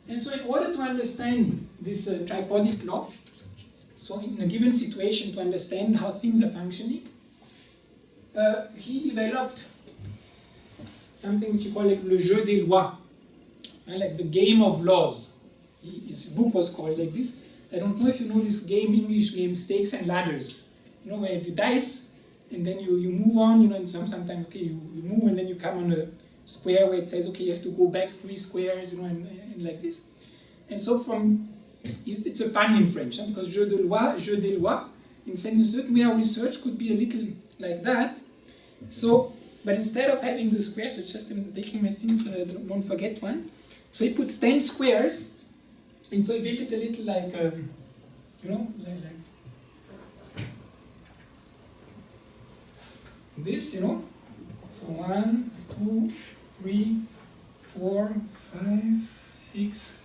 And so in order to understand this tripodic law, so in a given situation to understand how things are functioning, he developed something which he called like le jeu des lois, like the game of laws. His book was called like this. I don't know if you know this game, English game, Stakes and Ladders. You know, where if you dice, and then you move on, you know, and sometimes, okay, you move and then you come on a square where it says, okay, you have to go back 3 squares, you know, and like this. And so it's a pun in French, huh? Because jeu de loi, jeu des lois, in a certain way our research could be a little like that. So, but instead of having the squares, so it's just taking my things so I don't forget one. So he put 10 squares, and so he built it a little like, you know, like this, you know. So 1, 2, 3, 4, 5, 6,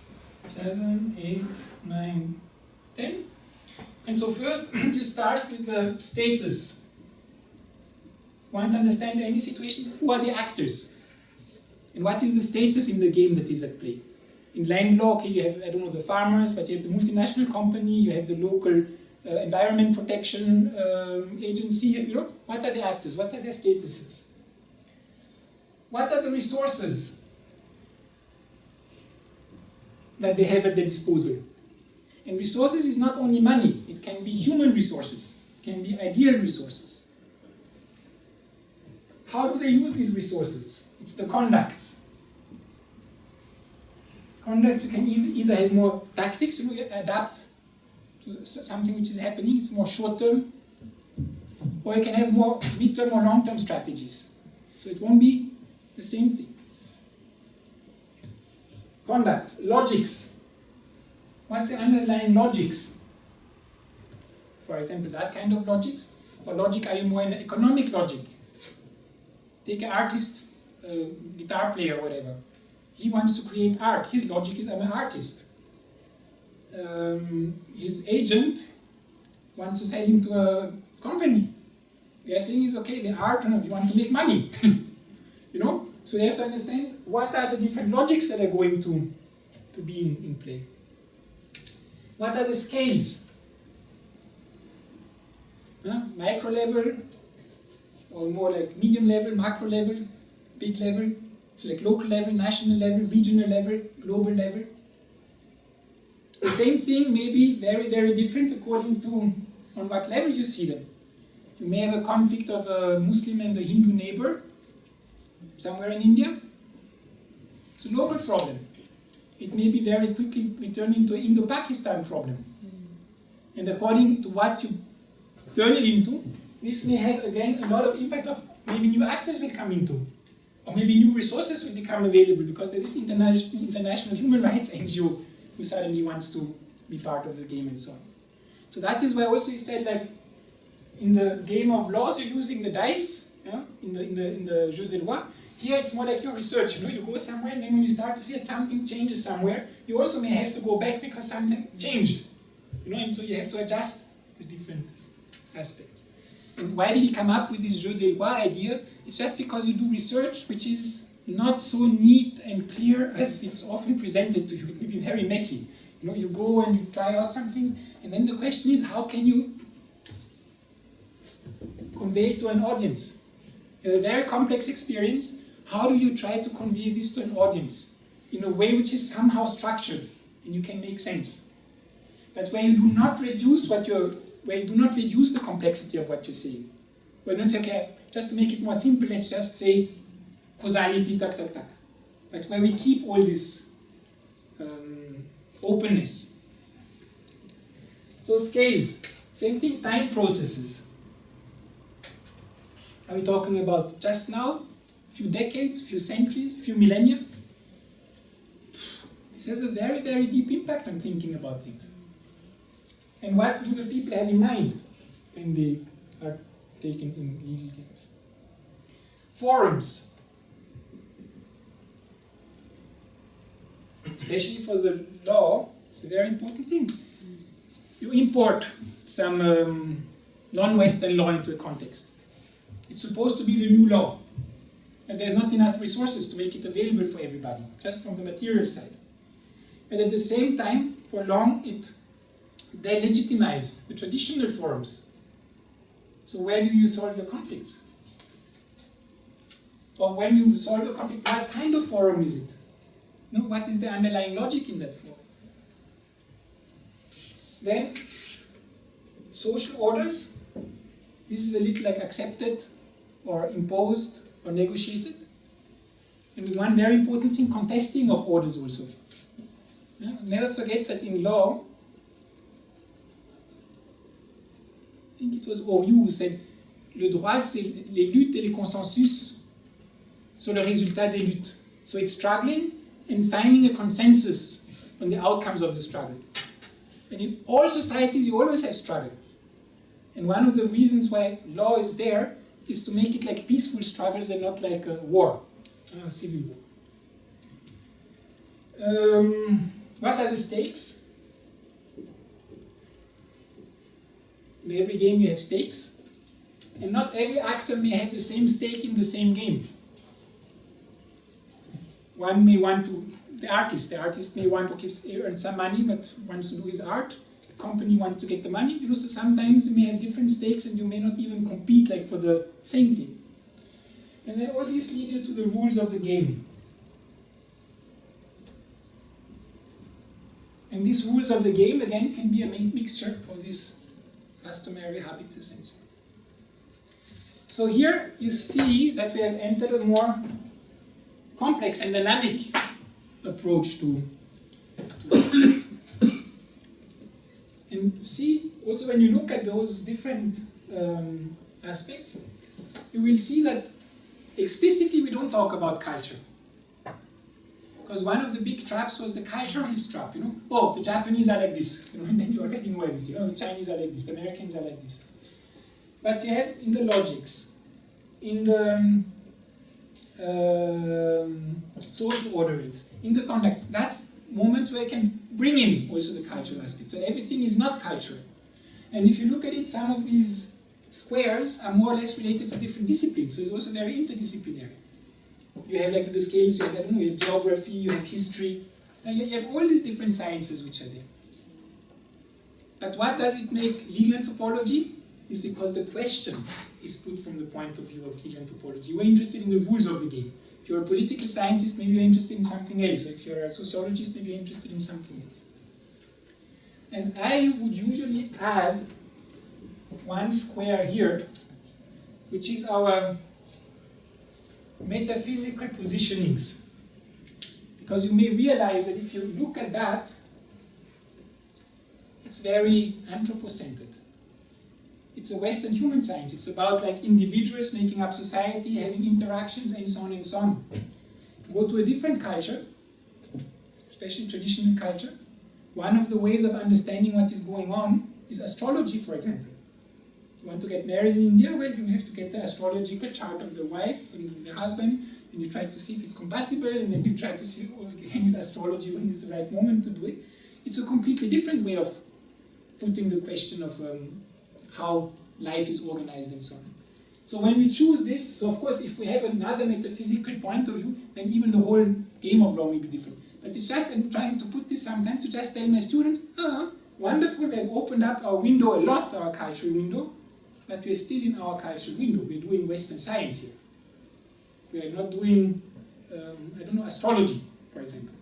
7, 8, 9, 10. And so first you start with the status. Want to understand any situation? Who are the actors? And what is the status in the game that is at play? In land law, okay, you have, I don't know, the farmers, but you have the multinational company, you have the local environment protection agency, you know? What are the actors? What are their statuses? What are the resources that they have at their disposal? And resources is not only money, it can be human resources, it can be ideal resources. How do they use these resources? It's the conducts. Conducts, you can either have more tactics, you adapt to something which is happening, it's more short-term, or you can have more mid-term or long-term strategies. So it won't be the same thing. Conducts, logics. What's the underlying logics? For example, that kind of logics. Or logic, are you more in economic logic? Take an artist, guitar player, whatever. He wants to create art. His logic is, I'm an artist. His agent wants to sell him to a company. Their thing is, okay, the art, we want to make money. You know? So they have to understand what are the different logics that are going to be in play. What are the scales? Micro level, or more like medium level, macro level, big level, so like local level, national level, regional level, global level. The same thing may be very, very different according to on what level you see them. You may have a conflict of a Muslim and a Hindu neighbor somewhere in India. It's a local problem. It may be very quickly turned into an Indo-Pakistan problem. And according to what you turn it into, this may have, again, a lot of impact of maybe new actors will come into, or maybe new resources will become available because there's this international human rights NGO who suddenly wants to be part of the game and so on. So that is why also he said, like, in the game of laws, you're using the dice, yeah? in the jeu de loi. Here it's more like your research, you know, you go somewhere and then when you start to see that something changes somewhere, you also may have to go back because something changed, you know, and so you have to adjust the different aspects. And why did he come up with this jeu de loi idea? It's just because you do research which is not so neat and clear as it's often presented to you. It may be very messy. You know, you go and you try out some things, and then the question is, how can you convey it to an audience? You have a very complex experience. How do you try to convey this to an audience in a way which is somehow structured and you can make sense? But where you do not reduce where you do not reduce the complexity of what you're saying. Where you don't say, okay, just to make it more simple, let's just say causality, tak, tak, tak. But where we keep all this openness. So scales, same thing, time processes. Are we talking about just now, few decades, few centuries, few millennia? This has a very, very deep impact on thinking about things. And what do the people have in mind when they are taken in legal games? Forums. Especially for the law, it's a very important thing. You import some non-Western law into a context. It's supposed to be the new law. And there's not enough resources to make it available for everybody, just from the material side. but at the same time, for long, it delegitimized the traditional forms. So where do you solve your conflicts? Or when you solve a conflict, what kind of forum is it? No, what is the underlying logic in that forum? Then, social orders. This is a little like accepted or imposed or negotiated. And with one very important thing, contesting of orders also. Yeah? Never forget that in law, I think it was Oriou who said, le droit c'est les luttes et les consensus sur le résultat des luttes. So it's struggling and finding a consensus on the outcomes of the struggle. And in all societies you always have struggle. And one of the reasons why law is there is to make it like peaceful struggles and not like a war, civil war. What are the stakes? In every game you have stakes, and not every actor may have the same stake in the same game. One may want to, the artist may want to earn some money but wants to do his art. The company wants to get the money. You know, so sometimes you may have different stakes and you may not even compete like for the same thing. And then all this leads you to the rules of the game. And these rules of the game, again, can be a mixture of this customary habitus and so on. So here you see that we have entered a more complex and dynamic approach to and see also when you look at those different aspects, you will see that explicitly we don't talk about culture. Because one of the big traps was the culturalist trap, you know. Oh, the Japanese are like this, you know, and then you already know everything. Oh, the Chinese are like this, the Americans are like this. But you have in the logics, in the social orderings, in the conducts, that's moments where you can bring in also the cultural aspect. So everything is not cultural. And if you look at it, some of these squares are more or less related to different disciplines, so it's also very interdisciplinary. You have like the scales, you have, I don't know, you have geography, you have history, you have all these different sciences which are there. But what does it make legal anthropology? Is because the question is put from the point of view of legal anthropology. We're interested in the rules of the game. If you're a political scientist, maybe you're interested in something else. Or if you're a sociologist, maybe you're interested in something else. And I would usually add one square here, which is our metaphysical positionings. Because you may realize that if you look at that, it's very anthropocentered. It's a Western human science. It's about like individuals making up society, having interactions, and so on and so on. Go to a different culture, especially traditional culture. One of the ways of understanding what is going on is astrology, for example. You want to get married in India? Well, you have to get the astrological chart of the wife and the husband, and you try to see if it's compatible, and then you try to see again with astrology when is the right moment to do it. It's a completely different way of putting the question of how life is organized and so on. So when we choose this, so of course if we have another metaphysical point of view, then even the whole game of law may be different. But it's just, I'm trying to put this sometimes to just tell my students, wonderful, we have opened up our window a lot, our cultural window, but we're still in our cultural window. We're doing Western science here. We are not doing, astrology, for example.